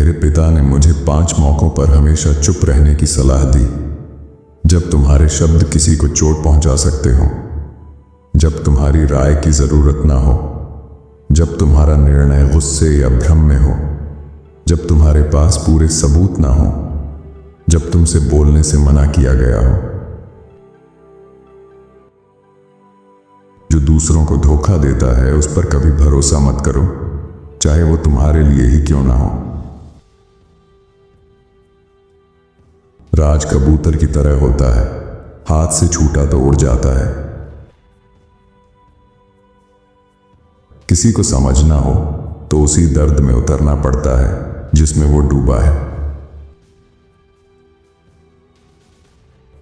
मेरे पिता ने मुझे 5 मौकों पर हमेशा चुप रहने की सलाह दी। जब तुम्हारे शब्द किसी को चोट पहुंचा सकते हो, जब तुम्हारी राय की जरूरत ना हो, जब तुम्हारा निर्णय गुस्से या भ्रम में हो, जब तुम्हारे पास पूरे सबूत ना हो, जब तुमसे बोलने से मना किया गया हो। जो दूसरों को धोखा देता है उस पर कभी भरोसा मत करो, चाहे वो तुम्हारे लिए ही क्यों ना हो। राज कबूतर की तरह होता है, हाथ से छूटा तो उड़ जाता है। किसी को समझना हो तो उसी दर्द में उतरना पड़ता है जिसमें वो डूबा है।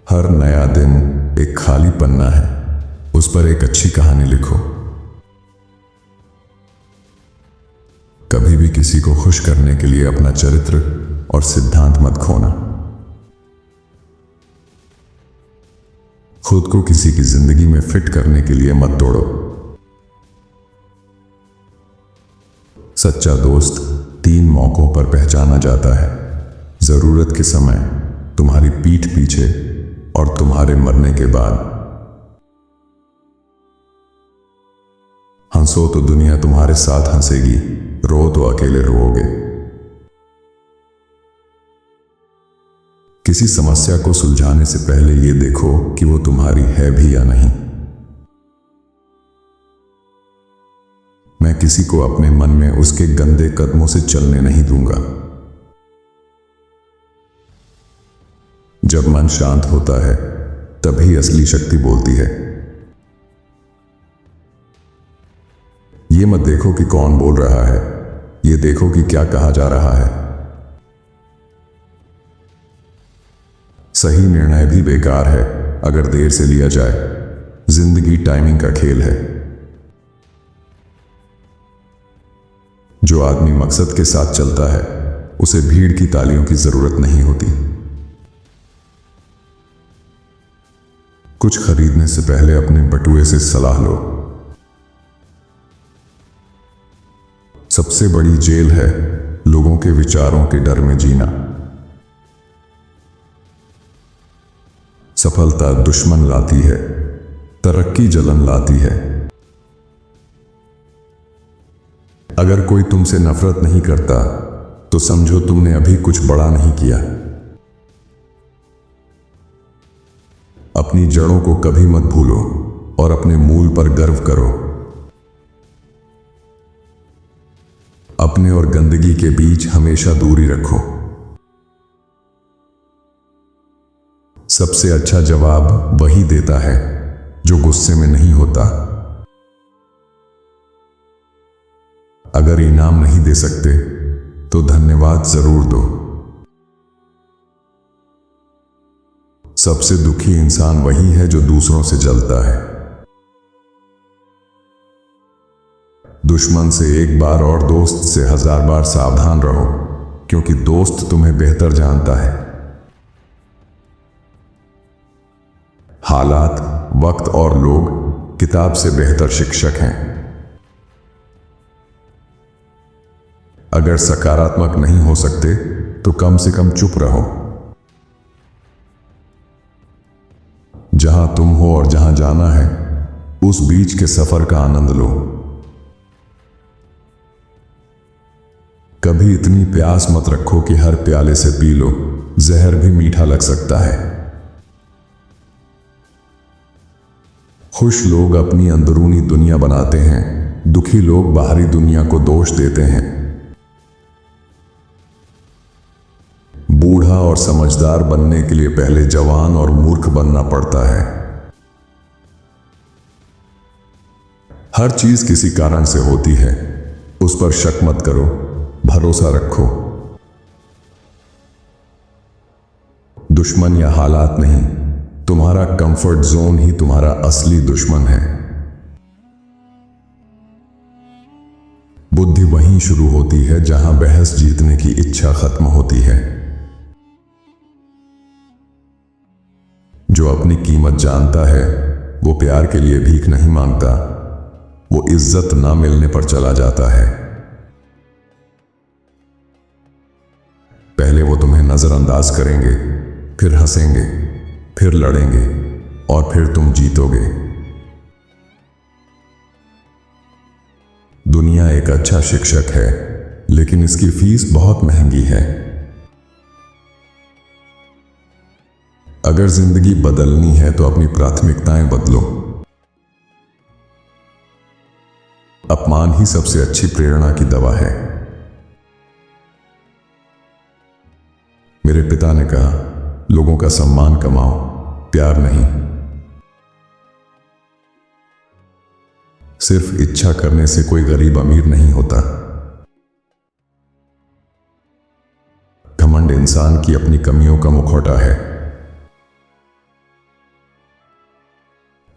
हर नया दिन एक खाली पन्ना है, उस पर एक अच्छी कहानी लिखो। कभी भी किसी को खुश करने के लिए अपना चरित्र और सिद्धांत मत खोना। खुद को किसी की जिंदगी में फिट करने के लिए मत तोड़ो। सच्चा दोस्त 3 मौकों पर पहचाना जाता है, जरूरत के समय, तुम्हारी पीठ पीछे और तुम्हारे मरने के बाद। हंसो तो दुनिया तुम्हारे साथ हंसेगी, रो तो अकेले रोओगे। किसी समस्या को सुलझाने से पहले ये देखो कि वो तुम्हारी है भी या नहीं। मैं किसी को अपने मन में उसके गंदे कदमों से चलने नहीं दूंगा। जब मन शांत होता है तभी असली शक्ति बोलती है। ये मत देखो कि कौन बोल रहा है, ये देखो कि क्या कहा जा रहा है। सही निर्णय भी बेकार है अगर देर से लिया जाए। जिंदगी टाइमिंग का खेल है। जो आदमी मकसद के साथ चलता है उसे भीड़ की तालियों की जरूरत नहीं होती। कुछ खरीदने से पहले अपने बटुए से सलाह लो। सबसे बड़ी जेल है लोगों के विचारों के डर में जीना। सफलता दुश्मन लाती है, तरक्की जलन लाती है। अगर कोई तुमसे नफरत नहीं करता तो समझो तुमने अभी कुछ बड़ा नहीं किया। अपनी जड़ों को कभी मत भूलो और अपने मूल पर गर्व करो। अपने और गंदगी के बीच हमेशा दूरी रखो। सबसे अच्छा जवाब वही देता है जो गुस्से में नहीं होता। अगर इनाम नहीं दे सकते तो धन्यवाद जरूर दो। सबसे दुखी इंसान वही है जो दूसरों से जलता है। दुश्मन से एक बार और दोस्त से 1000 बार सावधान रहो, क्योंकि दोस्त तुम्हें बेहतर जानता है। हालात, वक्त और लोग किताब से बेहतर शिक्षक हैं। अगर सकारात्मक नहीं हो सकते तो कम से कम चुप रहो। जहां तुम हो और जहां जाना है उस बीच के सफर का आनंद लो। कभी इतनी प्यास मत रखो कि हर प्याले से पी लो, जहर भी मीठा लग सकता है। खुश लोग अपनी अंदरूनी दुनिया बनाते हैं, दुखी लोग बाहरी दुनिया को दोष देते हैं। बूढ़ा और समझदार बनने के लिए पहले जवान और मूर्ख बनना पड़ता है। हर चीज किसी कारण से होती है, उस पर शक मत करो, भरोसा रखो। दुश्मन या हालात नहीं, तुम्हारा कंफर्ट जोन ही तुम्हारा असली दुश्मन है। बुद्धि वहीं शुरू होती है जहां बहस जीतने की इच्छा खत्म होती है। जो अपनी कीमत जानता है वो प्यार के लिए भीख नहीं मांगता, वो इज्जत ना मिलने पर चला जाता है। नजरअंदाज करेंगे, फिर हंसेंगे, फिर लड़ेंगे और फिर तुम जीतोगे। दुनिया एक अच्छा शिक्षक है, लेकिन इसकी फीस बहुत महंगी है। अगर जिंदगी बदलनी है तो अपनी प्राथमिकताएं बदलो। अपमान ही सबसे अच्छी प्रेरणा की दवा है। मेरे पिता ने कहा, लोगों का सम्मान कमाओ, प्यार नहीं। सिर्फ इच्छा करने से कोई गरीब अमीर नहीं होता। घमंड इंसान की अपनी कमियों का मुखौटा है।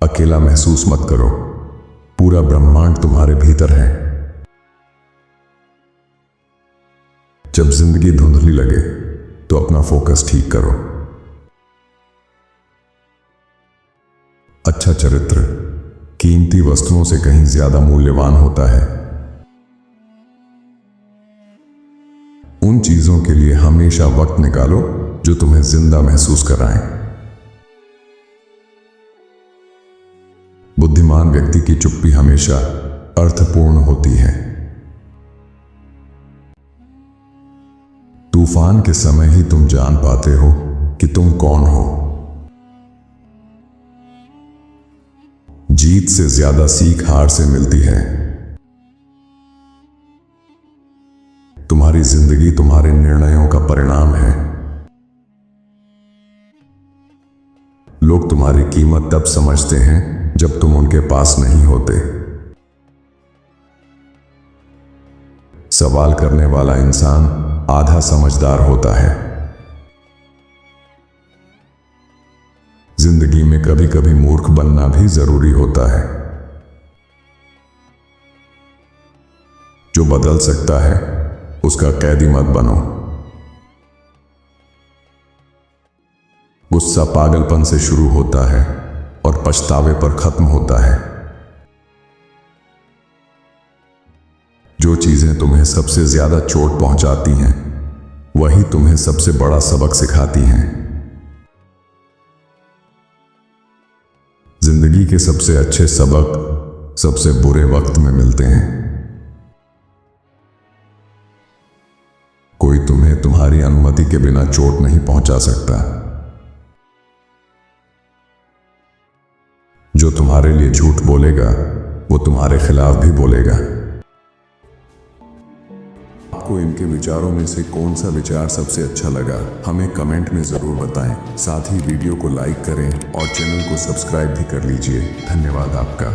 अकेला महसूस मत करो, पूरा ब्रह्मांड तुम्हारे भीतर है। जब जिंदगी धुंधली लगे तो अपना फोकस ठीक करो। अच्छा चरित्र कीमती वस्तुओं से कहीं ज्यादा मूल्यवान होता है। उन चीजों के लिए हमेशा वक्त निकालो जो तुम्हें जिंदा महसूस कराएं। बुद्धिमान व्यक्ति की चुप्पी हमेशा अर्थपूर्ण होती है। तूफान के समय ही तुम जान पाते हो कि तुम कौन हो। जीत से ज्यादा सीख हार से मिलती है। तुम्हारी जिंदगी तुम्हारे निर्णयों का परिणाम है। लोग तुम्हारी कीमत तब समझते हैं जब तुम उनके पास नहीं होते। सवाल करने वाला इंसान आधा समझदार होता है। जिंदगी में कभी कभी मूर्ख बनना भी जरूरी होता है। जो बदल सकता है उसका कैदी मत बनो। गुस्सा पागलपन से शुरू होता है और पछतावे पर खत्म होता है। जो चीजें तुम्हें सबसे ज्यादा चोट पहुंचाती हैं, वही तुम्हें सबसे बड़ा सबक सिखाती हैं। जिंदगी के सबसे अच्छे सबक सबसे बुरे वक्त में मिलते हैं। कोई तुम्हें तुम्हारी अनुमति के बिना चोट नहीं पहुंचा सकता। जो तुम्हारे लिए झूठ बोलेगा वो तुम्हारे खिलाफ भी बोलेगा। आपको इनके विचारों में से कौन सा विचार सबसे अच्छा लगा, हमें कमेंट में जरूर बताएं। साथ ही वीडियो को लाइक करें और चैनल को सब्सक्राइब भी कर लीजिए। धन्यवाद आपका।